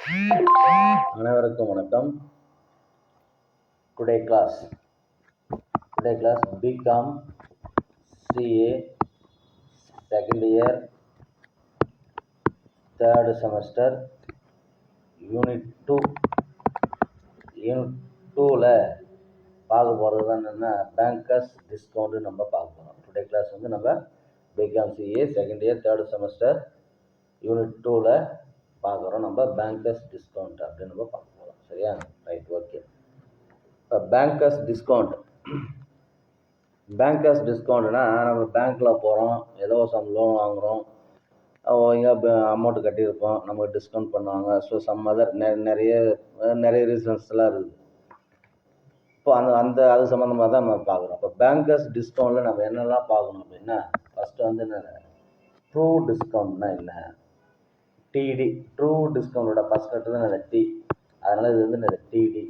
அனைவருக்கும் வணக்கம். Today class BCom CA second year third semester unit 2ல் பார்க்க போகிறது தான் என்னென்னா பேங்கர்ஸ் டிஸ்கவுண்ட்டு நம்ம பார்க்க போகிறோம். டுடே கிளாஸ் வந்து நம்ம BCom CA second year third semester unit 2ல் பார்க்குறோம். நம்ம பேங்கர்ஸ் டிஸ்கவுண்ட் அப்படின்னு நம்ம பார்க்க போகிறோம். சரியா? Right, okay. இப்போ பேங்கர்ஸ் டிஸ்கவுண்ட்னா நம்ம பேங்க்கில் போகிறோம், ஏதோ சம் லோன் வாங்குகிறோம், இங்கே அமௌண்ட்டு கட்டியிருப்போம், நமக்கு டிஸ்கவுண்ட் பண்ணுவாங்க. ஸோ சம் அதர் நிறைய ரீசன்ஸ்லாம் இருக்குது. இப்போ அது சம்மந்தமாக தான் நம்ம பார்க்குறோம். இப்போ பேங்கர்ஸ் டிஸ்கவுண்ட்டில் நம்ம என்னெல்லாம் பார்க்கணும் அப்படின்னா, ஃபஸ்ட்டு வந்து என்ன, ட்ரூ டிஸ்கவுண்ட்னா என்ன, டிடி, ட்ரூ டிஸ்கவுண்டோட ஃபஸ்ட் லெட்டர் தான் என்னது டி, அதனால் இது வந்து என்னது டிடி.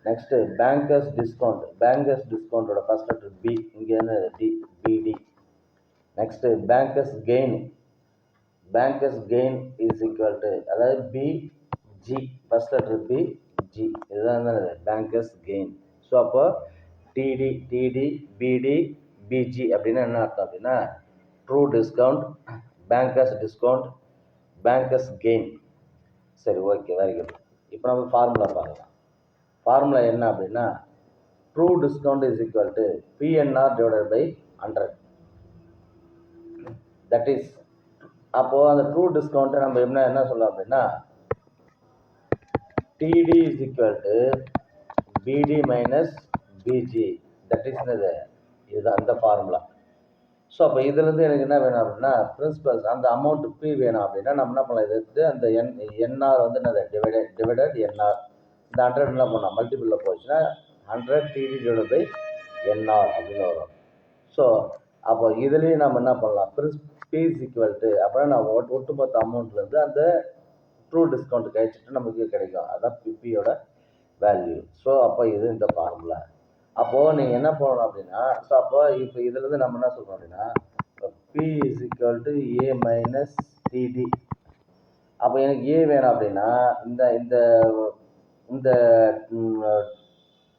நெக்ஸ்ட்டு பேங்கர்ஸ் டிஸ்கவுண்டோட ஃபஸ்ட் லெட்டர் பி, இங்கே வந்து T, BD. Next bankers gain is equal to, அதாவது பிஜி, ஃபஸ்ட் லெட்டர் பிஜி, இதுதான் என்னது பேங்கர்ஸ் கெயின். ஸோ அப்போ டிடி, பிடி, பிஜி அப்படின்னா என்ன அர்த்தம் அப்படின்னா ட்ரூ டிஸ்கவுண்ட், பேங்கர்ஸ் கெயின். சரி, ஓகே, வெரி குட். இப்போ நம்ம ஃபார்முலா பார்க்கலாம். ஃபார்முலா என்ன அப்படின்னா true discount is equal to PNR divided by 100. That is, அப்போது அந்த ட்ரூ டிஸ்கவுண்ட்டை நம்ம என்ன சொல்லலாம் அப்படின்னா TD is equal to BD minus BG. That is என்னது, இதுதான் அந்த ஃபார்முலா. ஸோ அப்போ இதுலேருந்து எனக்கு என்ன வேணும் அப்படின்னா பிரின்சிபல்ஸ், அந்த அமௌண்ட்டு பி வேணும் அப்படின்னா நம்ம என்ன பண்ணலாம், இது எடுத்து அந்த என்ஆர் வந்து என்னது டிவைடட் என்ஆர், இந்த 100 என்ன பண்ணலாம் மல்டிபிளில் போச்சுன்னா 100 டிடி டிவைடட் பை என்ஆர் அப்படின்னு வரும். ஸோ அப்போ இதுலேயும் நம்ம என்ன பண்ணலாம், பி இஸ் ஈக்குவல் டு, அப்படின்னா நம்ம ஒட்டுமொத்த அமௌண்ட்லேருந்து அந்த ட்ரூ டிஸ்கவுண்ட் கழிச்சிட்டு நமக்கு கிடைக்கும், அதான் பிபியோட வேல்யூ. ஸோ அப்போ இது இந்த ஃபார்முலா. அப்போது நீங்கள் என்ன பண்ணணும் அப்படின்னா, ஸோ அப்போ இப்போ இதுலேருந்து நம்ம என்ன சொல்கிறோம் அப்படின்னா B is equal to A minus TD. அப்போ எனக்கு ஏ வேணும் அப்படின்னா இந்த இந்த இந்த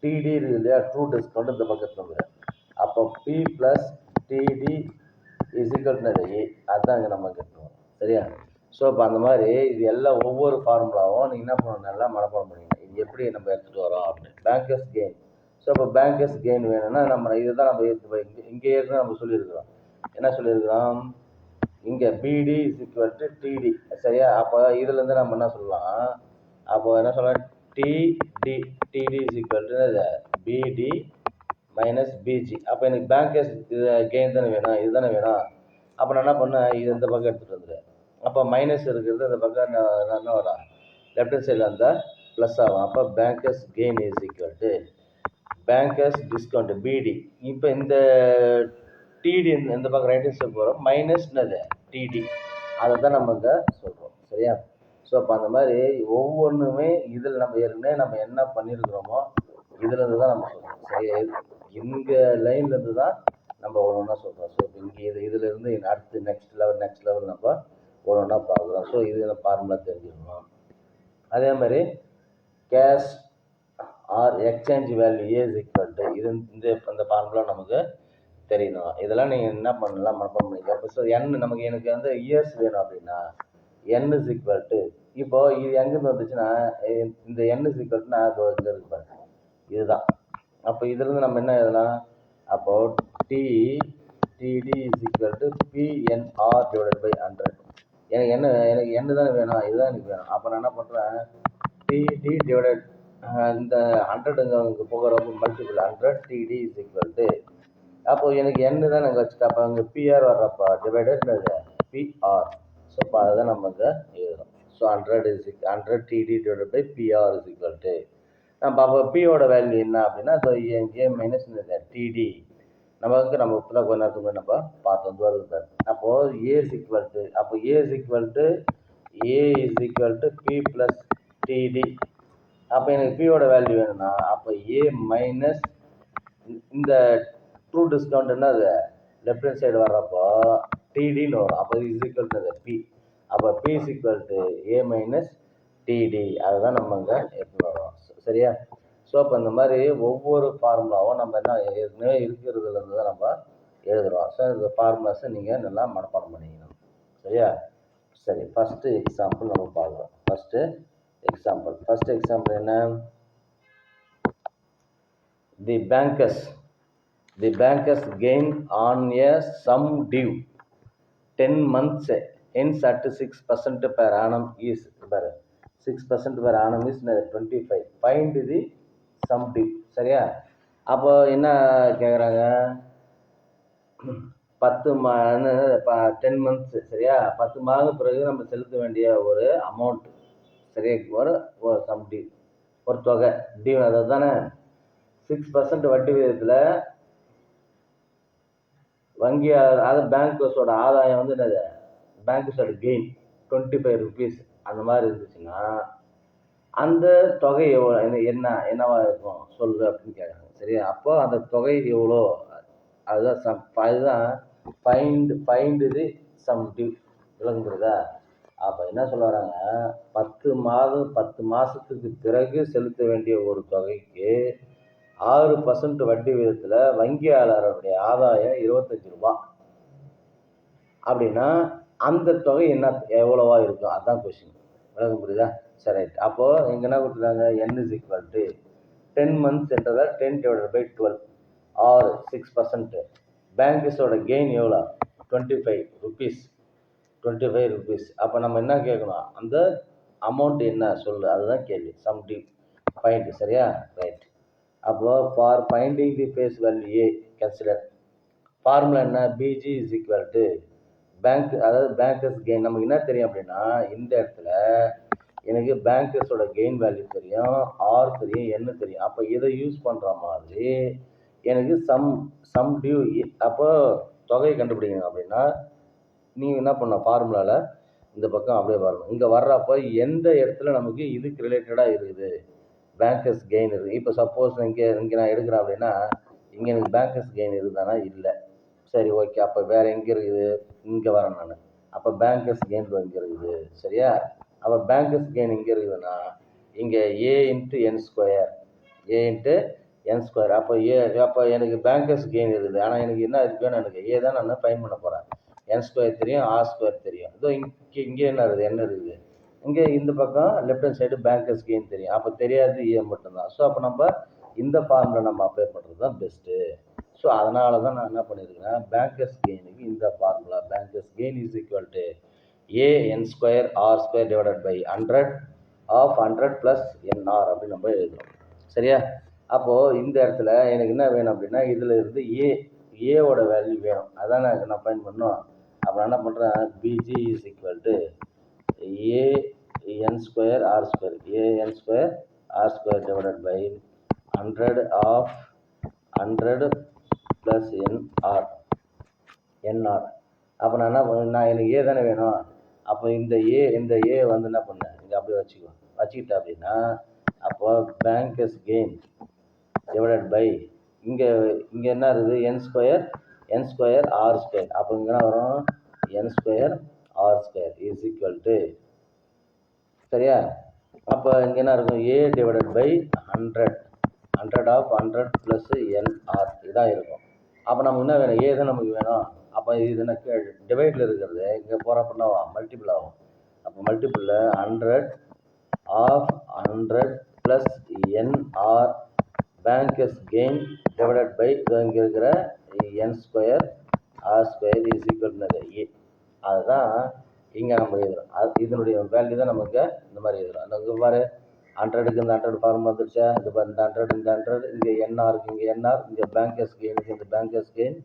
டிடி இருக்குது இல்லையா, ட்ரூ டிஸ்கவுண்ட் இந்த பக்கத்தில் இருக்குது. அப்போ B plus TD is equal to A, அதுதான் இங்கே நம்ம கட்டணும். சரியா? ஸோ இப்போ அந்த மாதிரி இது எல்லாம் ஒவ்வொரு ஃபார்முலாவும் நீங்கள் என்ன பண்ணணும், நல்லா மனப்பாடம் பண்ணிங்க, இது எப்படி நம்ம எடுத்துகிட்டு வரோம் அப்படின்னு. Bankers gain. ஸோ இப்போ பேங்கர்ஸ் கெயின் வேணும்னா நம்ம இதுதான் நம்ம இங்கே ஏற்கனவே நம்ம சொல்லியிருக்கிறோம். என்ன சொல்லியிருக்கிறோம், இங்கே பிடி இஸ் ஈக்குவல் டு டிடி. சரியா? அப்போ இதுலேருந்து நம்ம என்ன சொல்லலாம், அப்போ என்ன சொல்லலாம், DD is equal to BD minus PG. அப்போ எனக்கு பேங்கர்ஸ் கெயின் தானே வேணும், இது தானே வேணும். அப்போ நான் என்ன பண்ணேன், இது இந்த பக்கம் எடுத்துகிட்டு வந்துடுறேன். அப்போ மைனஸ் இருக்கிறது இந்த பக்கம் என்ன வரும், லெஃப்ட் ஹேண்ட் சைடில் இருந்தால் ப்ளஸ் ஆகும். அப்போ bankers gain is equal to bankers discount பிடி. இப்போ இந்த டிடி இந்த பக்கம் ரைட் ஹேண்ட் சைடு போகிறோம், மைனஸ் என்னது டிடி, அதை தான் நம்ம இங்கே சொல்கிறோம். சரியா? ஸோ அப்போ அந்த மாதிரி ஒவ்வொன்றுமே இதில் நம்ம ஏற்கனவே நம்ம என்ன பண்ணியிருக்கிறோமோ இதுலேருந்து தான் நம்ம சொல்கிறோம். சரியா? இங்கே லைன்லேருந்து தான் நம்ம ஒன்று ஒன்றா சொல்கிறோம். ஸோ இப்போ இங்கே இதிலேருந்து அடுத்து நெக்ஸ்ட் லெவல் நம்ம ஒன்று ஒன்றா பார்க்குறோம். ஸோ இது ஃபார்முலா தெரிஞ்சுக்கணும். அதே மாதிரி cash R exchange value A is equal to, இது இந்த ஃபார்முலா நமக்கு தெரியணும். இதெல்லாம் நீங்கள் என்ன பண்ணலாம், மனப்பாடம் பண்ணிக்கலாம். இப்போ ஸோ எனக்கு வந்து இயர்ஸ் வேணும் அப்படின்னா என் இஸ் ஈக்குவல் டு, இப்போது இது எங்கேருந்து வந்துச்சுன்னா இந்த என் இஸ் ஈக்குவல் டுனா இங்கே இருக்கு பாருங்க, இதுதான். அப்போ இதுலேருந்து நம்ம என்ன எழுதலாம், அப்போது TD is equal to PNR divided by 100. எனக்கு என்ன தானே வேணும், இதுதான் எனக்கு வேணும். அப்போ நான் என்ன பண்ணுறேன், டிடி டிவைடட் இந்த 100 இங்கே போகிறப்போ multiple 100 TD is equal to, அப்போது எனக்கு என்ன தான் நாங்கள் வச்சுட்டு, அப்போ அங்கே பிஆர் வர்றப்போ டிவைடட் பிஆர். ஸோ இப்போ அதை தான் நம்ம இங்கே எழுதுறோம். So 100 TD divided by PR is equal to, நம்ம அப்போ பியோட வேல்யூ என்ன அப்படின்னா ஸோ ஏ மைனஸ் டிடி, நம்ம இப்போ கொஞ்ச நேரத்துக்கு நம்ம பார்த்து வந்து வருது சார். அப்போது ஏ இஸ் ஈக்குவல் டு, அப்போ A is equal to B plus TD. அப்போ எனக்கு பியோட வேல்யூ வேணும்னா அப்போ ஏ மைனஸ் இந்த ட்ரூ டிஸ்கவுண்ட் என்னது லெஃப்ட் ஹேண்ட் சைடு வர்றப்போ டிடின்னு வரும். அப்போ இஸ் ஈக்குவல் டு பி. அப்போ B is equal to A minus TD அதுதான் நம்ம இங்கே எடுத்துன்னு வரோம். சரியா? ஸோ அப்போ இந்த மாதிரி ஒவ்வொரு ஃபார்முலாவும் நம்ம என்ன ஏற்கனவே இருக்கிறதுலேருந்து தான் நம்ம எழுதுகிறோம். ஸோ இந்த ஃபார்முலாஸை நீங்கள் நல்லா மனப்பாடம் பண்ணிக்கணும். சரியா? சரி, ஃபஸ்ட்டு எக்ஸாம்பிள் நம்ம பார்க்குறோம். ஃபஸ்ட்டு எக்ஸாம்பிள் என்ன? தி bankers gain on a sum due 10 months hence at 6% per annum is 6% per annum is 25. Find the sum due. சரியா? அப்போ என்ன கேட்குறாங்க? 10 months. சரியா? 10 மாதம் பிறகு நம்ம செலுத்த வேண்டிய ஒரு அமௌண்ட். சரியா? ஒரு சம் டியூ, ஒரு தொகை டியூ, அதை தானே 6% வட்டி விகிதத்தில் வங்கி அது பேங்கர்ஸோட ஆதாயம் வந்து என்னது? பேங்கர்ஸோட கெயின் 25 rupees அந்த மாதிரி இருந்துச்சுன்னா அந்த தொகை எவ்வளோ, என்னவா இருக்கும் சொல்லு அப்படின்னு கேட்குறாங்க. சரியா? அப்போ அந்த தொகை எவ்வளோ, அதுதான் ஃபைண்ட் தி சம் டியூ. விளங்குறதா? அப்போ என்ன சொல்ல வராங்க? 10 மாதத்துக்கு பிறகு செலுத்த வேண்டிய ஒரு தொகைக்கு 6% வட்டி விகிதத்தில் வங்கியாளருடைய ஆதாயம் 25 ரூபாய் அப்படின்னா அந்த தொகை எவ்வளவா இருக்கும்? அதுதான் கொஸ்டின். விளக்கம் புரியுதா? சரி, ரைட். அப்போது இங்கே என்ன கொடுத்துருக்காங்க? n is equal to 10 months என்றதால் 10 divided by 12 ஆர் 6%. பேங்கர்ஸோட கெயின் எவ்வளோ? 25 rupees. அப்போ நம்ம என்ன கேட்கணும்? அந்த அமௌண்ட் என்ன சொல்லு, அதுதான் கேள்வி. Sum due find. சரியா? ரைட். அப்போது for finding the face value A consider. Formula என்ன? BG is equal to bankers gain. நமக்கு என்ன தெரியும் அப்படின்னா இந்த இடத்துல எனக்கு பேங்கர்ஸோட கெயின் வேல்யூ தெரியும், ஆர் தெரியும், என்ன தெரியும். அப்போ இதை யூஸ் பண்ணுற மாதிரி எனக்கு சம் டியூ, அப்போ தொகையை கண்டுபிடிக்கணும் அப்படின்னா நீங்கள் என்ன பண்ணணும்? ஃபார்முலாவில் இந்த பக்கம் அப்படியே வரணும். இங்கே வர்றப்போ எந்த இடத்துல நமக்கு இதுக்கு ரிலேட்டடாக இருக்குது, பேங்கர்ஸ் கெயின் இருக்குது. இப்போ சப்போஸ் இங்கே நான் எடுக்கிறேன் அப்படின்னா இங்கே எனக்கு பேங்கர்ஸ் கெயின் இருக்குதானா? இல்லை. சரி, ஓகே. அப்போ வேறு எங்கே இருக்குது? இங்கே வரேன் நான். அப்போ பேங்கர்ஸ் கெயின் இங்கே இருக்குது. சரியா? அப்போ பேங்கர்ஸ் கெயின் இங்கே இருக்குதுன்னா இங்கே ஏ இன்ட்டு என் ஸ்கொயர். அப்போ எனக்கு பேங்கர்ஸ் கெயின் இருக்குது. ஆனால் எனக்கு என்ன இது வேணும்? எனக்கு ஏ தான் நான் ஃபைன் பண்ண போகிறேன். என் ஸ்கொயர் தெரியும், ஆர் ஸ்கொயர் தெரியும். இதோ இங்கே என்ன இருக்குது? இங்கே இந்த பக்கம் left hand side bankers gain தெரியும். அப்போ தெரியாது ஏ மட்டும்தான். ஸோ அப்போ நம்ம இந்த ஃபார்முலா நம்ம அப்ளை பண்ணுறது தான் பெஸ்ட்டு. ஸோ அதனால தான் நான் என்ன பண்ணியிருக்கேன்? பேங்கர்ஸ் கெயினுக்கு இந்த formula bankers gain is equal to AN square R square divided by 100 plus NR அப்படின்னு நம்ம எழுதுகிறோம். சரியா? அப்போது இந்த இடத்துல எனக்கு என்ன வேணும் அப்படின்னா இதில் இருந்து ஏவோட வேல்யூ வேணும். அதான் நான் ஃபைண்ட் பண்ணோம். அப்போ நான் என்ன பண்ணுறேன்? BG is equal to AN square R square divided by 100 plus NR. அப்போ நான் என்ன பண்ணேன்? எனக்கு ஏ தானே வேணும். அப்போ இந்த ஏ வந்து என்ன பண்ணேன்? இங்கே அப்படியே வச்சுக்கிட்டேன் அப்படின்னா அப்போ பேங்கர்ஸ் கெயின் டிவைடட் பை இங்கே என்ன இருக்குது? N square R square. அப்போ இங்கே என்ன வரும்? N square R square is equal to, சரியா? அப்போ இங்கே என்ன இருக்கும்? A divided by 100 plus NR இதான் இருக்கும். அப்போ நமக்கு என்ன வேணும்? ஏ தான் நமக்கு வேணும். அப்போ இது என்ன டிவைடில் இருக்கிறது இங்கே போகிறப்ப என்ன ஆகும்? மல்டிபிள் ஆகும். அப்போ மல்டிபிளில் 100 plus NR bankers gain divided by இங்கே இருக்கிற N square R square is equal to A. அதுதான் இங்கே நம்ம எழுதுகிறோம். இதனுடைய வேல்யூ தான் நமக்கு இந்த மாதிரி எழுதுகிறோம். அந்த இங்கே பாரு 100க்கு இந்த 100 ஃபார்ம் வந்துருச்சா? இது பாரு இந்த 100 இங்கே என்ஆருக்கு இங்கே என்ஆர், இங்கே பேங்கர்ஸ் கெயினுக்கு இந்த பேங்கர்ஸ் கெயின்,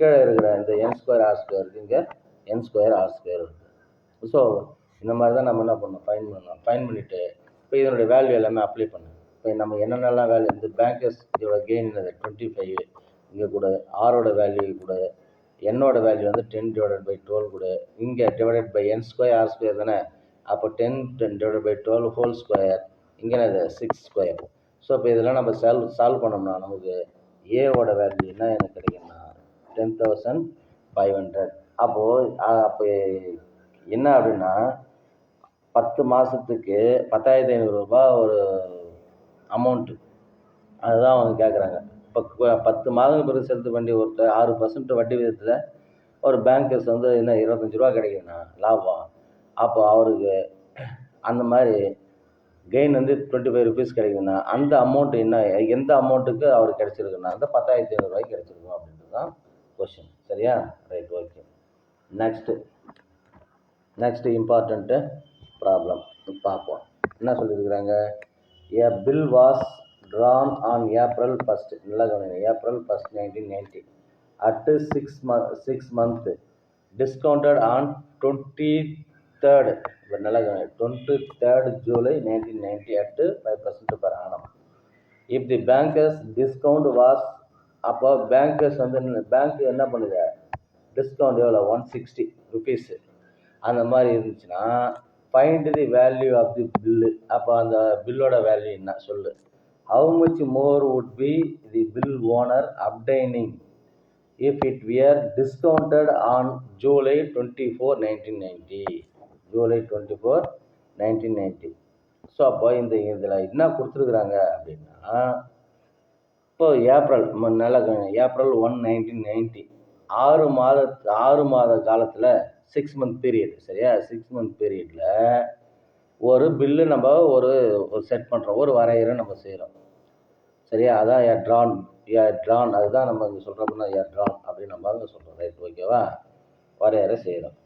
கீழே இருக்கிற இந்த என் ஸ்கொயர் ஆர் ஸ்கொயருக்கு இங்கே என் ஸ்கொயர் ஆர் ஸ்கொயர் இருக்குது. ஸோ இந்த மாதிரி தான் நம்ம என்ன பண்ணணும்? ஃபைன் பண்ணிவிட்டு இப்போ இதனுடைய வேல்யூ எல்லாமே அப்ளை பண்ணணும். இப்போ நம்ம என்னென்னலாம் வேல்யூ, இந்த பேங்கர்ஸ் இதோட கெயின் என்னது? 25 இங்கே கூட, ஆரோட வேல்யூ கூட, என்னோட வேல்யூ வந்து 10 டிவைடட் பை 12 கூட, இங்கே divided by N square R square தானே. அப்போ 10 டிவைடட் பை 12 ஹோல் ஸ்கொயர், இங்கே என்னது? 6 ஸ்கொயர். ஸோ இப்போ இதெல்லாம் நம்ம சால்வ் பண்ணோம்னா நமக்கு ஏவோட வேல்யூ என்ன எனக்கு கிடைக்கும்னா 10,500. அப்போ என்ன அப்படின்னா 10 மாதத்துக்கு 10,500 ரூபா ஒரு அமௌண்ட்டு, அதுதான் அவங்க கேட்குறாங்க. இப்போ 10 மாதம் பிறகு செலுத்த வேண்டிய ஒருத்தர் 6% வட்டி விகிதத்தில் ஒரு பேங்கர்ஸ் வந்து என்ன 25 ரூபா கிடைக்குதுண்ணா லாபம். அப்போ அவருக்கு அந்த மாதிரி கெயின் வந்து 25 ருபீஸ் கிடைக்குதுண்ணா, அந்த அமௌண்ட் என்ன, எந்த அமௌண்ட்டுக்கு அவருக்கு கிடைச்சிருக்குன்னா அந்த 10,500 ரூபாய்க்கு கிடைச்சிருக்கும் அப்படின்றது தான் கொஸ்டின். சரியா? Right, okay. Next important problem பார்ப்போம். என்ன சொல்லியிருக்கிறாங்க? A bill was drawn on April 1, நல்லா கவனிங்க, April 1, 1990 at 6 month discounted on 23rd, நல்லா கவனிங்க, 23rd July 1990 at 5% per annum. If the bankers discount was, அப்போ பேங்கர்ஸ் வந்து பேங்க் என்ன பண்ணுது, டிஸ்கவுண்ட் எவ்வளோ 160 ருபீஸு அந்த மாதிரி இருந்துச்சுன்னா find the value of the bill. அப்போ அந்த பில்லோட வேல்யூ என்ன சொல்லு. How much more would be the bill owner obtaining if it were discounted on July 24, 1990. July 24, 1990. So அப்போ இதில் என்ன கொடுத்துருக்குறாங்க அப்படின்னா, இப்போ ஏப்ரல் 1, 1990 6 மாத காலத்தில் 6 month பீரியட், சரியா? 6 month பீரியடில் ஒரு பில்லு நம்ம ஒரு செட் பண்ணுறோம், ஒரு வரையறை நம்ம செய்கிறோம், சரியா? அதான் ஏ ட்ரான் அதுதான் நம்ம இங்கே சொல்கிறோம்னா ஏ ட்ரான் அப்படின்னு நம்ம அங்கே சொல்கிறோம். ரைட், ஓகேவா? வரையறை செய்கிறோம்.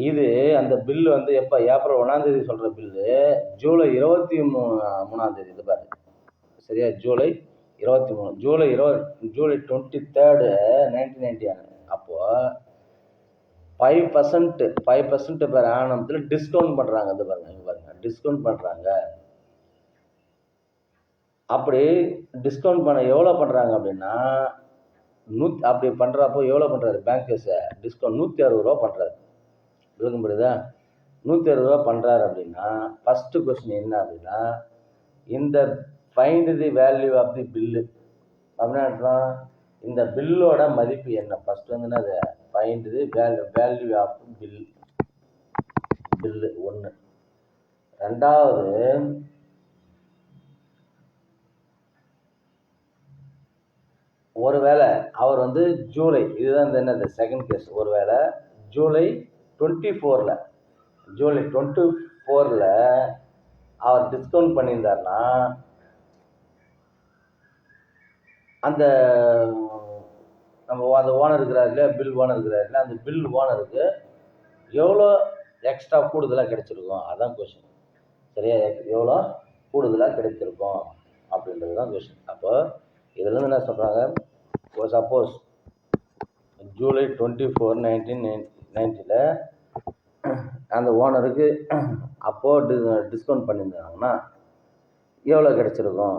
இது அந்த பில்லு வந்து எப்போ ஏப்ரல் 1 சொல்கிற பில்லு ஜூலை 23 இது பாரு, சரியா? ஜூலை 23, ஜூலை 23rd 1990 அப்போது 5% பெர் ஆனத்தில் டிஸ்கவுண்ட் பண்ணுறாங்க. அது பாருங்க, டிஸ்கவுண்ட் பண்ணுறாங்க. அப்படி டிஸ்கவுண்ட் பண்ண எவ்வளோ பண்ணுறாங்க அப்படின்னா அப்படி பண்ணுறப்போ எவ்வளோ பண்ணுறாரு பேங்கர்ஸை, டிஸ்கவுண்ட் 160 ரூபா பண்ணுறாரு. விளக்கம் புரியுதா? 160 ரூபா பண்ணுறாரு அப்படின்னா ஃபஸ்ட்டு கொஸ்டின் என்ன அப்படின்னா, இந்த find the value of the bill அப்படின்னா இந்த பில்லோட மதிப்பு என்ன. ஃபஸ்ட் வந்து என்னது, find the value of bill 1. ரெண்டாவது ஒருவேளை அவர் வந்து ஜூலை, இதுதான் இந்த என்னது செகண்ட் கேஸ், ஒருவேளை ஜூலை 24ல் அவர் டிஸ்கவுண்ட் பண்ணியிருந்தாருன்னா அந்த நம்ம அந்த ஓனர் இருக்கிறார் இல்லையா, பில் ஓனர் இருக்கிறார் இல்லையா, அந்த பில் ஓனருக்கு எவ்வளோ எக்ஸ்ட்ரா கூடுதலாக கிடைச்சிருக்கும், அதான் கொஸ்டின். சரியா? எவ்வளோ கூடுதலாக கிடைச்சிருக்கும் அப்படின்றது தான் கொஸ்டின். அப்போ இதுலேருந்து என்ன சொல்கிறாங்க, சப்போஸ் ஜூலை 24, 1990 அந்த ஓனருக்கு அப்போது டிஸ்கவுண்ட் பண்ணியிருந்தாங்கன்னா எவ்வளோ கிடைச்சிருக்கும்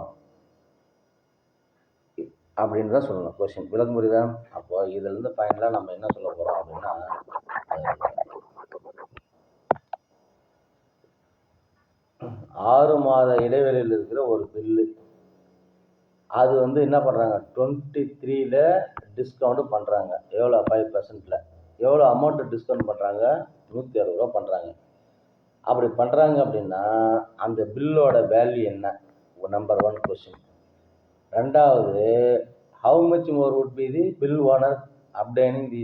அப்படின்னு தான் சொல்லணும் கொஸ்டின். விளக்கம் புரியுதா? அப்போ இதுலேருந்து ஃபைனலாக நம்ம என்ன சொல்ல போகிறோம் அப்படின்னா, 6 மாத இடைவெளியில் இருக்கிற ஒரு பில்லு, அது வந்து என்ன பண்ணுறாங்க 23ல் டிஸ்கவுண்ட் பண்ணுறாங்க. எவ்வளோ 5%, எவ்வளோ அமௌண்ட்டு டிஸ்கவுண்ட் பண்ணுறாங்க, 160 ரூபா பண்ணுறாங்க. அப்படி பண்ணுறாங்க அப்படின்னா அந்த பில்லோட வேல்யூ என்ன, நம்பர் 1 கொஸ்டின். ரெண்டாவது, how much more would be the bill owner obtaining the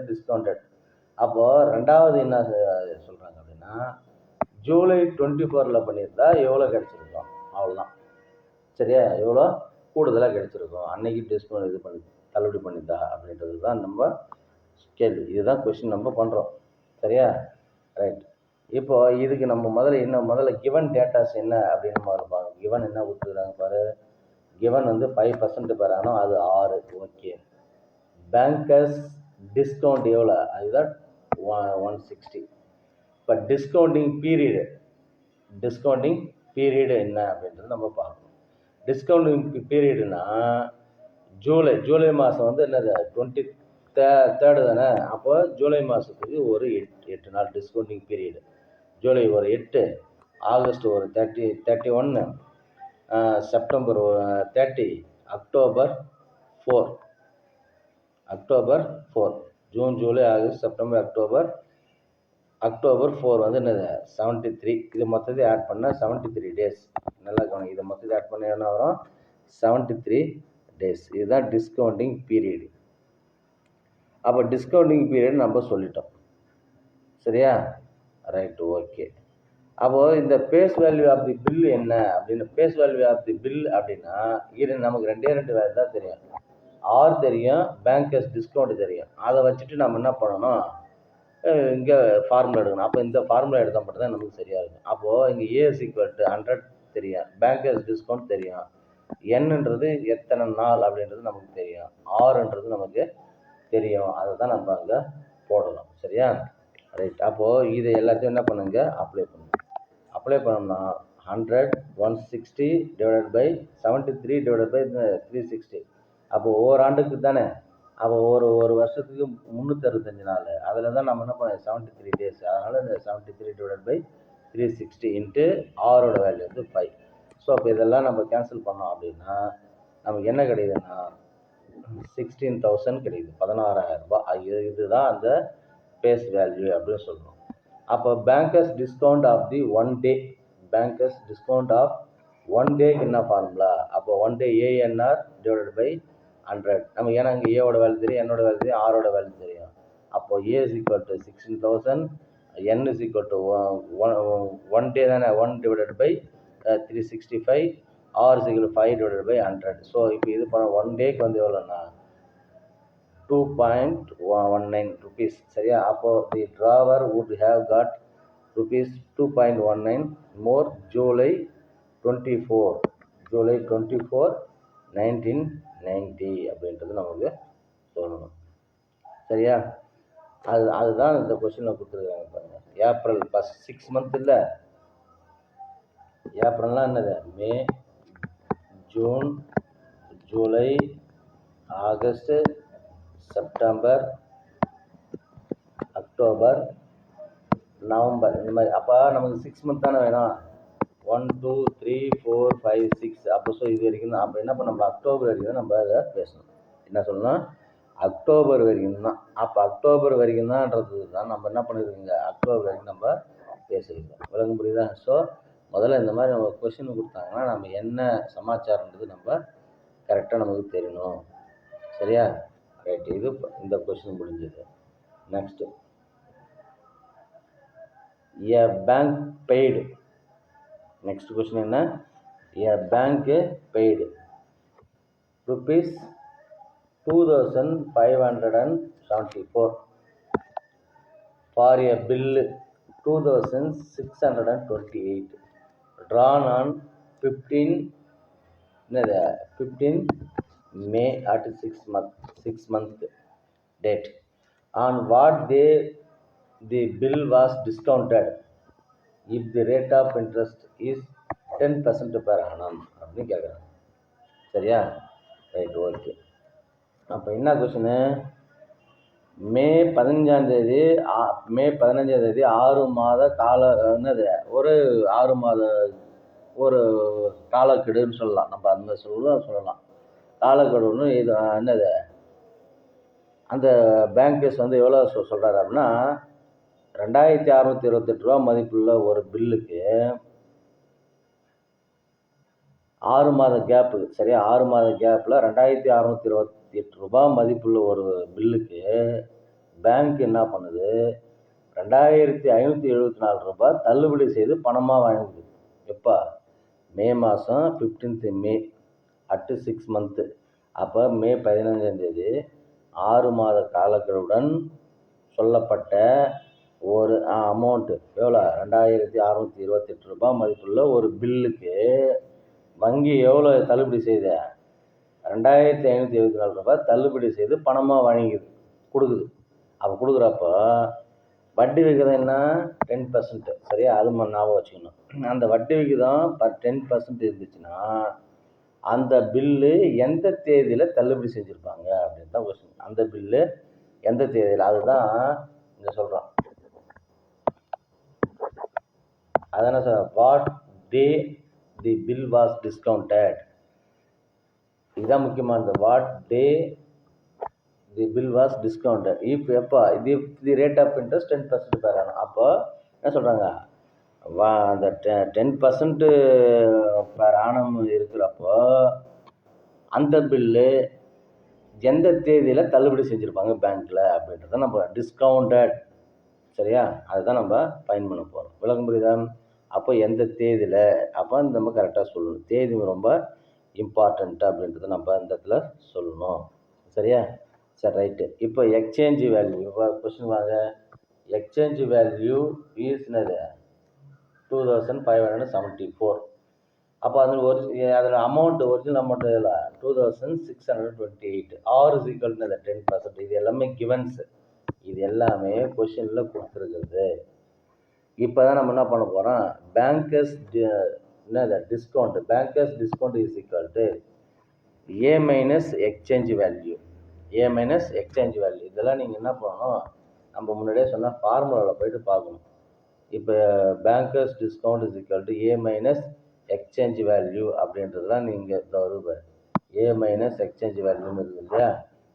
discounted. அப்போது ரெண்டாவது என்ன சொல்கிறாங்க அப்படின்னா, ஜூலை 24ல் பண்ணியிருந்தா எவ்வளோ கிடச்சிருக்கும், அவ்வளோதான். சரியா? எவ்வளோ கூடுதலாக கிடச்சிருக்கும் அன்னைக்கு டிஸ்கவுண்ட் இது பண்ணி தள்ளுபடி பண்ணியிருந்தா அப்படின்றது தான் நம்ம கேள்வி. இதுதான் கொஸ்டின் நம்ம பண்ணுறோம். சரியா? ரைட். இப்போ இதுக்கு நம்ம முதல்ல கிவன் டேட்டாஸ் என்ன அப்படின்னு பார்ப்பாங்க. கிவன் என்ன கொடுத்துருக்காங்க பாரு. கிவன் வந்து 5% பெர் ஆனம், அது 6. ஓகே. பேங்கர்ஸ் டிஸ்கவுண்ட் எவ்வளோ, அதுதான் 160. இப்போ டிஸ்கவுண்டிங் பீரியடு என்ன அப்படின்றது நம்ம பார்க்கணும். டிஸ்கவுண்டிங் பீரியடுனா ஜூலை மாதம் வந்து என்னது 23rd தானே. அப்போ ஜூலை மாதத்துக்கு ஒரு 8 நாள் டிஸ்கவுண்டிங் பீரியடு. ஜூலை ஒரு 8, ஆகஸ்ட் ஒரு 31, September 30, October 4, June, July, August, September, October October 4 வந்து என்னது 73. இது மொத்தத்தையும் ஆட் பண்ணால் 73 டேஸ். நல்லா கவனிங்க, இதை மொத்தத்தையும் ஆட் பண்ண என்ன வரும் 73 டேஸ். இதுதான் டிஸ்கவுண்டிங் பீரியடு. அப்போ டிஸ்கவுண்டிங் பீரியட் நம்ம சொல்லிட்டோம். சரியா? Right, okay. அப்போது இந்த face value of the bill என்ன அப்படின்னு, face value of the bill அப்படின்னா இது நமக்கு ரெண்டே வேல்யூ தான் தெரியும். ஆர் தெரியும், பேங்கர்ஸ் டிஸ்கவுண்ட் தெரியும். அதை வச்சுட்டு நம்ம என்ன பண்ணணும், இங்கே ஃபார்முலா எடுக்கணும். அப்போ இந்த ஃபார்முலா எடுத்தால் மட்டும் தான் நமக்கு சரியாக இருக்கும். அப்போது இங்கே ஏஎஸ் ஈக்குவல் டு 100 தெரியும், பேங்கர்ஸ் டிஸ்கவுண்ட் தெரியும், என்னன்றது எத்தனை நாள் அப்படின்றது நமக்கு தெரியும், ஆறுன்றது நமக்கு தெரியும். அதை தான் நம்ம அங்கே போடணும். சரியா? ரைட். அப்போது இது எல்லாத்தையும் என்ன பண்ணுங்க, அப்ளை பண்ணுங்க. அப்ளை பண்ணோம்னா 100 160 டிவைடட் பை 73 டிவைடட் பை 360. அப்போ ஒவ்வொரு ஆண்டுக்கு தானே, அப்போ ஒரு வருஷத்துக்கு 365 நாள். அதில் தான் நம்ம என்ன பண்ணோம் 73 டேஸ். அதனால் இந்த 73 டிவைடட் பை 360 இன்ட்டு ஆரோட வேல்யூ வந்து 5. ஸோ அப்போ இதெல்லாம் நம்ம கேன்சல் பண்ணோம் அப்படின்னா நமக்கு என்ன கிடைக்குதுன்னா 16,000 கிடைக்குது, 16,000 ரூபாய். இதுதான் அந்த பேஸ் வேல்யூ அப்படின்னு சொல்கிறோம். அப்போ bankers discount of the 1 day, bankers discount of 1 டேக்கு என்ன ஃபார்முலா, அப்போ 1 டே ஏஎன்ஆர் டிவைடட் பை 100. நம்ம ஏன்னா இங்கே ஏவோட வேல்யூ தெரியும், என்னோட வேல்யூ தெரியும், ஆரோட வேல்யூ தெரியும். அப்போ A is equal to 16,000, N is equal to 1 day தானே, 1 divided by 365, R is equal 5 divided by 100. So இப்போ இது பண்ண 1 டேக்கு வந்து எவ்வளோண்ணா 2.19 rupees. சரியா? அப்போ தி Trevor would have got rupees 2.19 more July 24 1990 அப்படின்றது நமக்கு சொல்லணும். சரியா? அதுதான் இந்த கொஸ்டினில் கொடுத்துருக்காங்க பாருங்க. ஏப்ரல் ஃபஸ்ட் 6 மந்த் இல்லை, ஏப்ரல்லாம் என்னது May, June, July, August, September, October, November, இந்த மாதிரி. அப்போ நமக்கு 6 மந்த் தானே வேணும், 1 2 3 4 5 6. அப்போ ஸோ இது வரைக்கும் தான். அப்போ என்ன பண்ண, நம்ம அக்டோபர் வரைக்கும் தான் நம்ம அதை பேசணும். என்ன சொல்லணும், அக்டோபர் வரைக்கும் தான். அப்போ அக்டோபர் வரைக்கும் தான்ன்றது தான் நம்ம என்ன பண்ணியிருக்கோங்க, அக்டோபர் வரைக்கும் நம்ம பேசியிருக்கோம். விளங்க புரியுதா? ஸோ முதல்ல இந்த மாதிரி நம்ம கொஸ்டின் கொடுத்தாங்கன்னா நம்ம என்ன சமாச்சாரன்றது நம்ம கரெக்டாக நமக்கு தெரியணும். சரியா? ரைட். இது இந்த கொஸ்டின் முடிஞ்சது. நெக்ஸ்ட், ஏ பேங்க் பெய்டு. நெக்ஸ்ட் கொஸ்டின் என்ன, ஏ bank paid rupees 2,574 for a bill 2,628 drawn on 15 May at 6 month date. On what day the bill was discounted if the rate of interest is 10% per annum அப்படின்னு கேட்குறாங்க. சரியா? Right, okay. அப்போ என்ன question, மே 15 6 மாத கால என்னது, ஒரு 6 மாத ஒரு காலக்கெடுன்னு சொல்லலாம். நம்ம அந்த சொல்லலாம் காலக்கெடுன்னு. இது என்னது, அந்த பேங்கர்ஸ் வந்து எவ்வளோ சொல்கிறாரு அப்படின்னா 2,628 ரூபா மதிப்புள்ள ஒரு பில்லுக்கு 6 மாத கேப்பு. சரியா? 6 மாத கேப்பில் 2,628 ரூபா மதிப்புள்ள ஒரு பில்லுக்கு பேங்க் என்ன பண்ணுது, 2,574 ரூபாய் தள்ளுபடி செய்து பணமாக வாங்குது. எப்போ, மே மாதம் 15th மே அட்டு 6 மந்த்து. அப்போ மே 15 6 மாத காலக்கெடுவுடன் சொல்லப்பட்ட ஒரு அமௌண்ட்டு எவ்வளோ, 2,628 ரூபாய் மதிப்புள்ள ஒரு பில்லுக்கு வங்கி எவ்வளோ தள்ளுபடி செய்த, 2,574 ரூபாய் தள்ளுபடி செய்து பணமாக வாங்கிக்குது, கொடுக்குது. அப்போ கொடுக்குறப்போ வட்டி விகிதம் என்ன 10%. சரியா? அது ஞாபகம் வச்சுக்கணும். அந்த வட்டி விகிதம் 10% இருந்துச்சுன்னா அந்த பில்லு எந்த தேதியில் தள்ளுபடி செஞ்சுருப்பாங்க அப்படின்னு தான் கொஸ்டின். அந்த பில்லு எந்த தேதியில், அதுதான் இங்கே சொல்கிறோம். அதான sir, what day the bill was discounted. இதுதான் முக்கியமானது. What day the bill was discounted if எப்போ the rate of interest 10% per annum. அப்போ என்ன சொல்கிறாங்க, அந்த 10% பெர் ஆனம் இருக்கிறப்போ அந்த பில்லு எந்த தேதியில் தள்ளுபடி செஞ்சுருப்பாங்க பேங்க்கில் அப்படின்றத நம்ம டிஸ்கவுண்டட். சரியா, அதுதான் நம்ம பயன் பண்ண போகிறோம். விளக்கம் புரியுதா? அப்போ எந்த தேதியில், அப்போ நம்ம கரெக்டாக சொல்லணும். தேதி ரொம்ப இம்பார்ட்டண்ட் அப்படின்றத நம்ம இந்த இடத்துல சொல்லணும். சரியா, சரி ரைட்டு. இப்போ எக்ஸ்சேஞ்ச் வேல்யூ, இப்போ கொஸ்டின் வாங்க. எக்ஸ்சேஞ்ச் வேல்யூ இஸ் என்னது 2574. அப்போ அதில் அமௌண்ட் ஒரிஜினல் அமௌண்ட் எவ்வளோ 2628. R is equal to 10%. இது எல்லாமே கிவன்ஸ், இது எல்லாமே கொஷினில் கொடுத்துருக்குறது. இப்போ தான் நம்ம என்ன பண்ண போகிறோம், பேங்கர்ஸ் என்னது discount, bankers discount is equal to A minus exchange value, A minus exchange value. இதெல்லாம் நீங்கள் என்ன பண்ணணும், நம்ம முன்னாடியே சொன்னால் ஃபார்முலாவில் போயிட்டு பார்க்கணும். இப்போ bankers discount is equal to A minus exchange value அப்படின்றதுலாம் நீங்கள் இந்த வருது ஏ மைனஸ் எக்ஸ்சேஞ்ச் வேல்யூன்னு இருக்குது இல்லையா,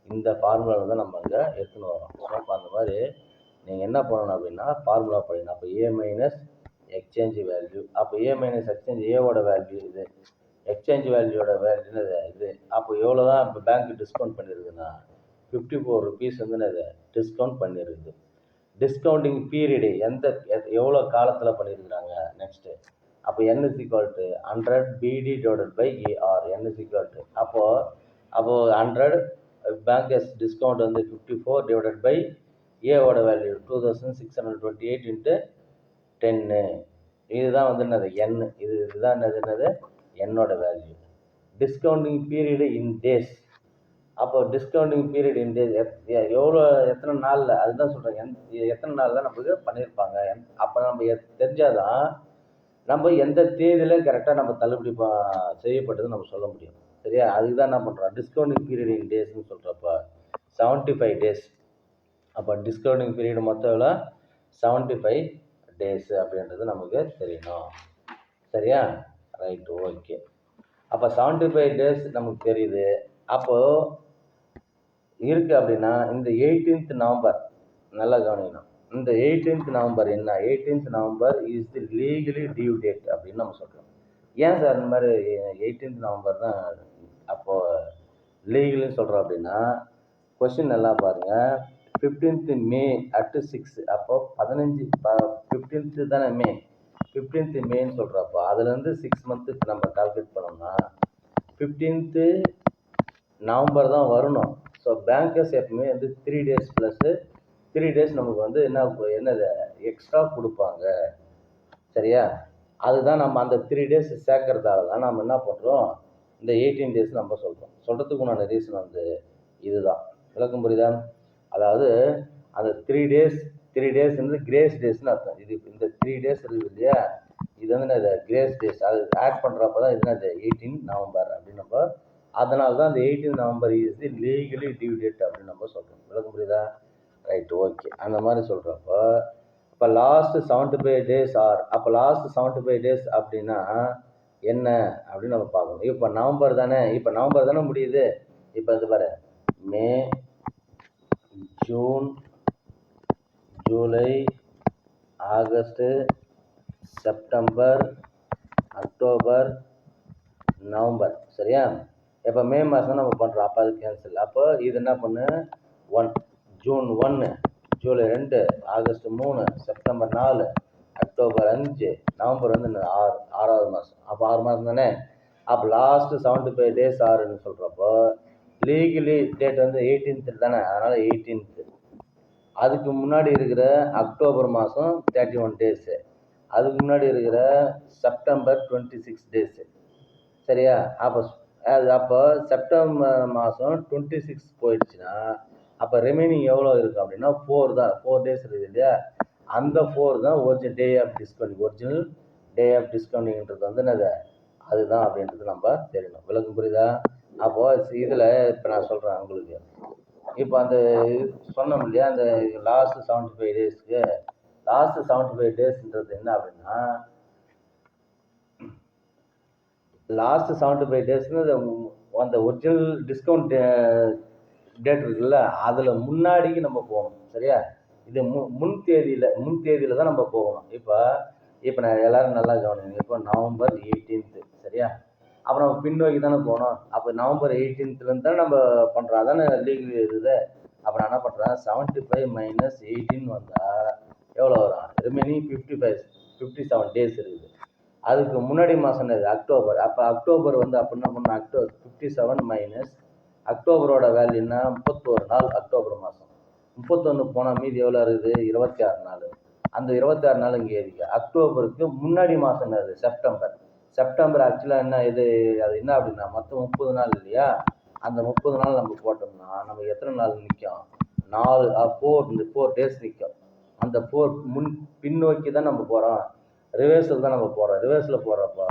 இந்த ஃபார்முலாவில் தான் நம்ம அங்கே எடுத்துன்னு வரோம். ஸோ அப்போ அந்த மாதிரி நீங்கள் என்ன பண்ணணும் அப்படின்னா ஃபார்முலா படிக்கணும். அப்போ ஏ மைனஸ் எக்ஸ்சேஞ்ச் வேல்யூ, அப்போ ஏ மைனஸ் எக்ஸ்சேஞ்ச் ஏவோட வேல்யூ இது, எக்ஸ்சேஞ்ச் வேல்யூவோட வேல்யூ இது. அப்போ எவ்வளோ தான் இப்போ பேங்க் டிஸ்கவுண்ட் பண்ணியிருக்குன்னா 54 rupees வந்து இது டிஸ்கவுண்ட் பண்ணியிருக்குது. டிஸ்கவுண்டிங் பீரியடு எவ்வளோ காலத்தில் பண்ணியிருக்கிறாங்க நெக்ஸ்ட்டு. அப்போ n is equal to 100 BD divided by AR, n is equal to அப்போ 100 பேங்கர்ஸ் டிஸ்கவுண்ட் வந்து 54 divided by ஏவோட வேல்யூ 2628 into 10. இதுதான் வந்து என்னது n, இதுதான் என்னது என்னோட வேல்யூ. டிஸ்கவுண்டிங் பீரியடு இன் டேஸ், அப்போ டிஸ்கவுண்டிங் பீரியட் இன் டேஸ் எவ்வளோ எத்தனை நாளில், அதுதான் சொல்கிறேன் எத்தனை நாளில் நமக்கு பண்ணியிருப்பாங்க. அப்போ நம்ம தெரிஞ்சாதான் நம்ம எந்த தேதியில் கரெக்டாக நம்ம தள்ளுபடி செய்யப்பட்டதுன்னு நம்ம சொல்ல முடியும். சரியா, அதுக்கு தான் என்ன பண்ணுறோம், டிஸ்கவுண்டிங் பீரியட் இன் டேஸ்ன்னு சொல்கிறப்ப 75 days. அப்போ டிஸ்கவுண்டிங் பீரியட் மொத்தம் எவ்வளோ 75 days அப்படின்றது நமக்கு தெரியணும். சரியா, ரைட்டு, ஓகே. அப்போ 75 days நமக்கு தெரியுது. அப்போது இருக்குது அப்படின்னா இந்த 18th November நல்லா கவனிக்கணும். இந்த 18th November என்ன, 18th November is the legally due date அப்படின்னு நம்ம சொல்கிறோம். ஏன் சார் இந்த மாதிரி 18th November தான் அப்போது லீகல்னு சொல்கிறோம் அப்படின்னா, கொஸ்டின் நல்லா பாருங்கள். 15th May at 6, அப்போ 15th தானே மே, 15th Mayன்னு சொல்கிறப்போ அதுலேருந்து 6 months நம்ம கால்குலேட் பண்ணோம்னா 15th November தான் வரணும். ஸோ பேங்கர்ஸ் எப்பவுமே வந்து 3 days ப்ளஸ்ஸு 3 days நமக்கு வந்து என்னது எக்ஸ்ட்ரா கொடுப்பாங்க. சரியா, அதுதான் நம்ம அந்த 3 days சேர்க்கறதால தான் நம்ம என்ன பண்ணுறோம், இந்த 18 days நம்ம சொல்கிறதுக்கு உண்டான ரீசன் வந்து இதுதான். விளக்கம் புரியுதா? அதாவது அந்த 3 days வந்து கிரேஸ் டேஸ்ன்னு அர்த்தம். இது இந்த 3 days இருக்குது இல்லையா, இது வந்து என்னது கிரேஸ் டேஸ். அது ஆட் பண்ணுறப்ப தான் இது என்னது 18 November அப்படின்னு நம்ம, அதனால தான் அந்த 18 November is the legally due date அப்படின்னு நம்ம சொல்கிறோம். விளக்கம் புரியுதா? Right, okay. அந்த மாதிரி சொல்கிறப்போ இப்போ லாஸ்ட் 75 days அப்போ லாஸ்ட் 75 days அப்படின்னா என்ன அப்படின்னு நம்ம பார்க்கணும். இப்போ நவம்பர் தானே முடியுது. இப்போ இது பாரு, May, June, July, August, September, October, November. சரியா, இப்போ மே மாதம் நம்ம பண்ணுறோம், அப்போ அது கேன்சல். அப்போ இது என்ன பண்ணு, 1 June 1, July 2, August 3, September 4, October 5, November வந்து 6வது மாதம். அப்போ 6 மாதம் தானே. அப்போ லாஸ்ட்டு 75 days ஆறுன்னு சொல்கிறப்போ லீகலி டேட் வந்து 18th தானே, அதனால் 18th. அதுக்கு முன்னாடி இருக்கிற அக்டோபர் மாதம் 31 days, அதுக்கு முன்னாடி இருக்கிற செப்டம்பர் 26 days. சரியா, அப்போ செப்டம்பர் மாதம் 26 போயிடுச்சுன்னா அப்போ ரிமைனிங் எவ்வளோ இருக்குது அப்படின்னா 4 days இருக்குது இல்லையா, அந்த 4 தான் ஒரிஜினல் டே ஆஃப் டிஸ்கவுண்டிங்ன்றது வந்து என்னது அதுதான் அப்படின்றது நம்ம தெரியணும். விளக்கம் புரியுதா? அப்போது இதில் இப்போ நான் சொல்கிறேன் உங்களுக்கு, இப்போ அந்த சொன்னோம் இல்லையா, அந்த லாஸ்ட் 75 daysக்கு லாஸ்ட் 75 daysன்றது என்ன அப்படின்னா, லாஸ்ட் 75 daysன்னு அந்த ஒரிஜினல் டிஸ்கவுண்ட் டேட் இருக்குல்ல, அதில் முன்னாடிக்கு நம்ம போகணும். சரியா? இது முன் தேதியில் தான் நம்ம போகணும். இப்போ நான் எல்லாரும் நல்லா கவனிங்க. இப்போ நவம்பர் 18th. சரியா? அப்புறம் நம்ம பின்னோக்கி தானே போகணும். அப்போ நவம்பர் 18லேருந்து தான் நம்ம பண்ணுறோம். அதானே லீகல் இது. அப்போ நான் என்ன பண்ணுறேன், 75 மைனஸ் 18 வந்தால் எவ்வளோ வரும்? ரிமைனிங் 57 டேஸ் இருக்குது. அதுக்கு முன்னாடி மாதம் என்னது? அக்டோபர். அப்போ அக்டோபர் வந்து அப்போ என்ன பண்ணணும், அக்டோபர் 57 மைனஸ் அக்டோபரோட வேல்யூ என்ன? 31 நாள் அக்டோபர் மாதம். 31 போனால் மீதி எவ்வளோ இருக்குது? 26 நாள். அந்த 26 நாள் இங்கே எழுதிக்க. அக்டோபருக்கு முன்னாடி மாதம் என்னது? செப்டம்பர் ஆக்சுவலாக என்ன இது, அது என்ன அப்படின்னா மொத்தம் 30 நாள் இல்லையா? அந்த 30 நாள் நம்ம போட்டோம்னா நமக்கு எத்தனை நாள் நிற்கும்? 4 டேஸ் நிற்கும். அந்த 4 பின்னோக்கி தான் நம்ம போகிறோம், ரிவர்ஸில் தான் நம்ம போகிறோம். ரிவர்ஸில் போகிறப்போ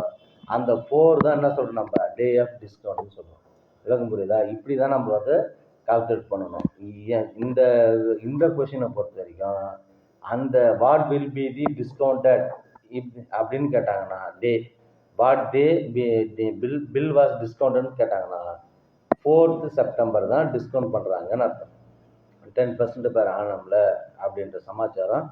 அந்த 4 தான் என்ன சொல்கிறோம், நம்ம டே ஆஃப் டிஸ்கவுண்ட்னு சொல்கிறோம். விளக்கம் புரியுதா? இப்படி தான் நம்ம வந்து கால்குலேட் பண்ணணும். இந்த கொஷினை பொறுத்த வரைக்கும் அந்த what will be the discounted அப்படின்னு கேட்டாங்கன்னா, வாட் டே பில் வாஸ் டிஸ்கவுண்டட்னு கேட்டாங்கன்னா 4th செப்டம்பர் தான் டிஸ்கவுண்ட் பண்ணுறாங்கன்னு அர்த்தம். 10% பேர் ஆனம்ல அப்படின்ற சமாச்சாரம்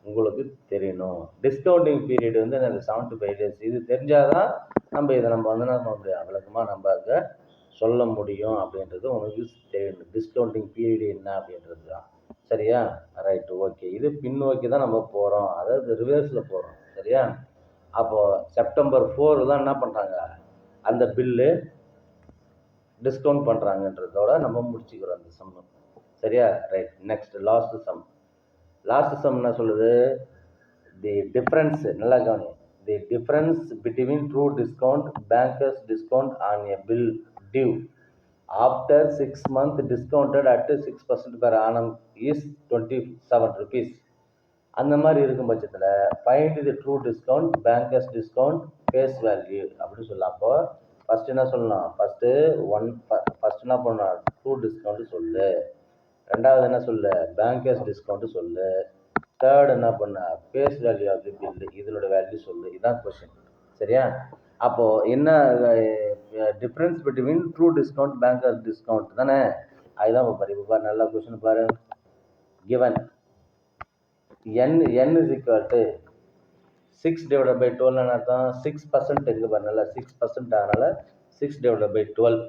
உங்களுக்கு தெரியணும். டிஸ்கவுண்டிங் பீரியட் வந்து எனக்கு 75 days. இது தெரிஞ்சாதான் நம்ம இதை நம்ம வந்து என்ன பண்ண முடியும், விளக்கமாக நம்ம அதை சொல்ல முடியும் அப்படின்றது உங்களுக்கு தெரியணும். டிஸ்கவுண்டிங் பீரியட் என்ன அப்படின்றது தான். சரியா? Right, okay. இது பின்னோக்கி தான் நம்ம போகிறோம், அதாவது ரிவர்ஸில் போகிறோம். சரியா? அப்போது செப்டம்பர் 4 தான் என்ன பண்ணுறாங்க, அந்த பில்லு டிஸ்கவுண்ட் பண்ணுறாங்கன்றதோட நம்ம முடிச்சுக்கிறோம் அந்த சம்மு. சரியா? ரைட். நெக்ஸ்ட் லாஸ்ட் சம் என்ன சொல்லுது? தி டிஃப்ரென்ஸ், நல்லா கவனி. The difference between true discount bankers discount on a bill due after 6 months discounted at 6% per annum is 27 rupees. அந்த மாதிரி இருக்கும் பட்சத்தில் find the true discount bankers discount face value அப்படின்னு சொல்லலாம். அப்போ ஃபஸ்ட்டு என்ன சொல்லணும், ஃபஸ்ட்டு என்ன பண்ணணும், ட்ரூ டிஸ்கவுண்ட்டு சொல்லு. ரெண்டாவது என்ன சொல்லு, பேங்கர்ஸ் டிஸ்கவுண்ட்டு சொல்லு. தேர்ட் என்ன பண்ண, face value of the bill, இதனோட வேல்யூ சொல்லு. இதுதான் கொஸ்டின். சரியா? அப்போது என்ன difference between true discount bankers discount தானே, அதுதான் இப்போ பாரு. இப்போ பாரு, நல்லா கொஸ்டின் பாரு. Given n is equal to 6 divided by 12 அர்த்தம் 6% இருக்கு பாரு, நல்லா 6% அதனால 6 divided by 12.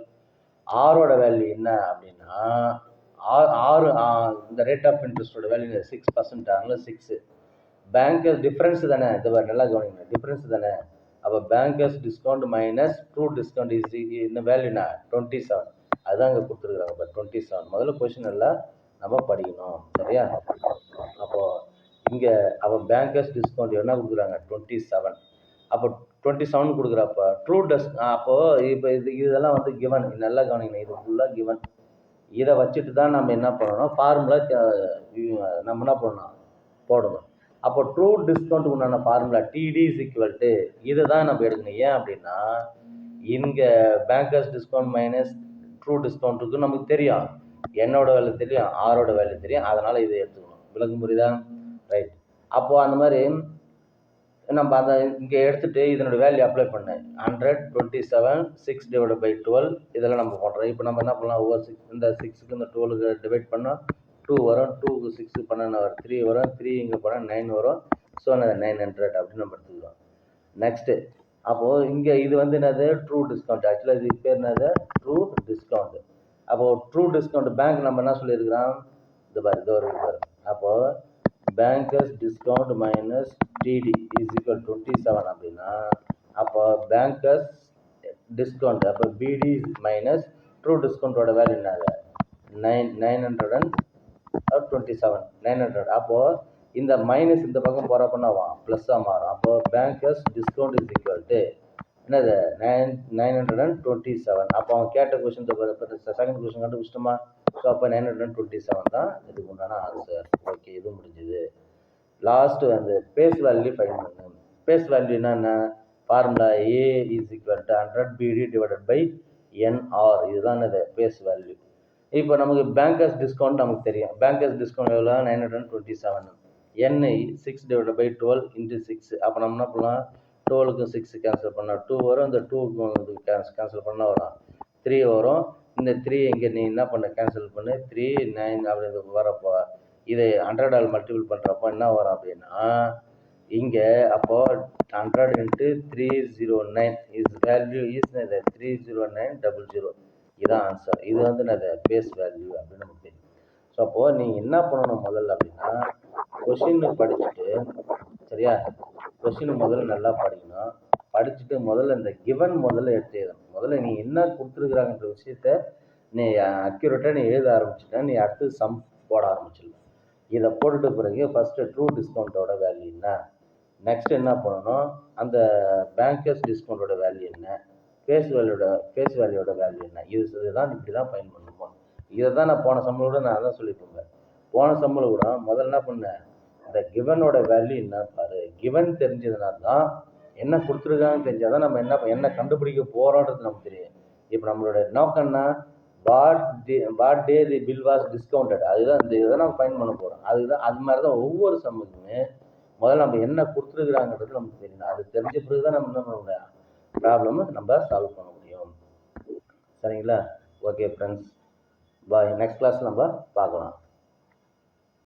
ஆரோட வேல்யூ என்ன அப்படின்னா ஆறு, இந்த ரேட் ஆஃப் இன்ட்ரெஸ்டோட வேல்யூ 6%, அதனால 6. பேங்கர்ஸ் டிஃப்ரென்ஸ் தானே, இது பாரு நல்லா கவனிங்க, டிஃப்ரென்ஸ் தானே. அப்போ bankers discount minus true discount is இந்த வேல்யூனா 27. அதுதான் இங்கே கொடுத்துருக்குறாங்க பாரு, 27. முதல்ல கொஸ்டின் எல்லாம் நம்ம படிக்கணும். சரியா? அப்போது இங்கே அவன் பேங்கர்ஸ் டிஸ்கவுண்ட் என்ன கொடுக்குறாங்க, 27. அப்போ 27 கொடுக்குறப்ப ட்ரூ அப்போது இப்போ இதெல்லாம் வந்து கிவன், நல்லா கவனிக்கணும், இது ஃபுல்லாக கிவன். இதை வச்சுட்டு தான் நம்ம என்ன பண்ணணும், ஃபார்முலா நம்ம என்ன பண்ணணும், போடணும். அப்போ ட்ரூ டிஸ்கவுண்ட்டுக்கு உண்டான formula TD is equal to இதை தான் நம்ம எடுக்கணும். ஏன் அப்படின்னா இங்கே பேங்கர்ஸ் டிஸ்கவுண்ட் மைனஸ் ட்ரூ டிஸ்கவுண்ட்டுக்கு நமக்கு தெரியும், என்னோட வேல்யூ தெரியும், ஆரோட வேல்யூ தெரியும், அதனால் இதை எடுத்துக்கணும். விளக்கம் புரியுதா? ரைட். அப்போது அந்த மாதிரி நம்ம அதை இங்கே எடுத்துகிட்டு இதனோட வேல்யூ அப்ளை பண்ணேன். 127 6 divided by 12 இதெல்லாம் நம்ம பண்ணுறோம். இப்போ நம்ம என்ன பண்ணலாம், ஒவ்வொரு 6, இந்த 6க்கு இந்த 12க்கு டிவைட் பண்ணால் 2 வரும், 2க்கு 6 பண்ணால் 3 வரும், 3 இங்கே பண்ணால் 9 வரும். ஸோ 900 அப்படின்னு நம்ம எடுத்துக்கிறோம். நெக்ஸ்ட்டு அப்போது இங்கே இது வந்து என்னது, ட்ரூ டிஸ்கவுண்ட். ஆக்சுவலாக இது பேர் என்னது, ட்ரூ டிஸ்கவுண்ட். அப்போது ட்ரூ டிஸ்கவுண்ட் பேங்க் நம்ம என்ன சொல்லியிருக்கிறோம், இது பாரு, இது ஒரு பாரு. அப்போது bankers discount minus TD is equal 27 அப்படின்னா அப்போ பேங்கர்ஸ் டிஸ்கவுண்ட், அப்போ பிடி மைனஸ் ட்ரூ டிஸ்கவுண்டோட வேல்யூ என்னது 927. அப்போது இந்த மைனஸ் இந்த பக்கம் போகிறப்பன்னா ப்ளஸ்ஸாக மாறும். அப்போது bankers discount is equal to என்னது 927. அப்போ அவன் கேட்ட கொஸ்டின் செகண்ட் கொஸ்டின் கண்டுபிடிச்சிட்டோமா. ஸோ அப்போ 927 தான் இதுக்கு உண்டான ஆன்சர். ஓகே, இது முடிஞ்சுது. லாஸ்ட்டு வந்து பேஸ் வேல்யூ ஃபைண்ட் பண்ணு. பேஸ் வேல்யூ என்னென்ன, formula A is equal to 100 பிடி டிவைடட் பை என்ஆர், இதுதான் என்னது பேஸ் வேல்யூ. இப்போ நமக்கு பேங்கர்ஸ் டிஸ்கவுண்ட் நமக்கு தெரியும். பேங்கர்ஸ் டிஸ்கவுண்ட் எவ்வளோ, 927. NI 6 divided by 12 into 6. அப்போ நம்ம என்ன பண்ணலாம், 12க்கு 6 கேன்சல் பண்ணால் 2 வரும், இந்த 2க்கு கேன்சல் பண்ணால் வரும் 3 வரும். இந்த 3 இங்கே நீ என்ன பண்ண கேன்சல் பண்ணு 3 9 அப்படி வரப்போ இதை 100ஆல் மல்டிபிள் பண்ணுறப்போ என்ன வரும் அப்படின்னா இங்கே அப்போது 100 into 309 இஸ் வேல்யூ இஸ் 30900 இதான் ஆன்சர். இது வந்து என்னது பேஸ் வேல்யூ அப்படின்னு நமக்கு தெரியும். ஸோ அப்போது நீங்கள் என்ன பண்ணணும் முதல்ல அப்படின்னா கொஷின் படிச்சுட்டு சரியா, கொஷின் முதல்ல நல்லா படிக்கணும். படிச்சுட்டு முதல்ல இந்த கிவன் முதல்ல எடுத்து எழுதணும். முதல்ல நீ என்ன கொடுத்துருக்குறாங்கன்ற விஷயத்த நீ அக்யூரேட்டாக நீ எழுத ஆரம்பிச்சுட்டா நீ அடுத்து சம் போட ஆரம்பிச்சிடலாம். இதை போட்டுட்டு பிறகு ஃபஸ்ட்டு ட்ரூ டிஸ்கவுண்ட்டோட வேல்யூ என்ன, நெக்ஸ்ட் என்ன பண்ணணும் அந்த பேங்கர்ஸ் டிஸ்கவுண்ட்டோட வேல்யூ என்ன, ஃபேஸ் வேல்யூவோட வேல்யூ என்ன, இதுதான் இப்படி தான் ஃபைண்ட் பண்ணுவோம். இதை தான் நான் போன சம்மளோட நான் அதான் சொல்லியிருப்பேன். போன சம்மளை கூட முதல்ல என்ன பண்ணேன் இந்த கிவனோட வேல்யூ என்ன பாரு. கிவன் தெரிஞ்சதுனா தான் என்ன கொடுத்துருக்காங்கன்னு தெரிஞ்சால் தான் நம்ம என்ன கண்டுபிடிக்க போகிறோன்றது நமக்கு தெரியும். இப்போ நம்மளோட நோக்கம்னா what day the bill was discounted, அதுதான் இந்த இதை நம்ம ஃபைன் பண்ண போகிறோம். அதுதான் அது மாதிரி தான் ஒவ்வொரு சம்முக்குமே முதல்ல நம்ம என்ன கொடுத்துருக்குறாங்கன்றது நமக்கு தெரியணும். அது தெரிஞ்ச பிறகு தான் நம்ம என்ன பண்ண முடியும் ப்ராப்ளமை நம்ம சால்வ் பண்ண முடியும். சரிங்களா? ஓகே ஃப்ரெண்ட்ஸ், பாய். நெக்ஸ்ட் கிளாஸ் நம்ம பார்க்கலாம்.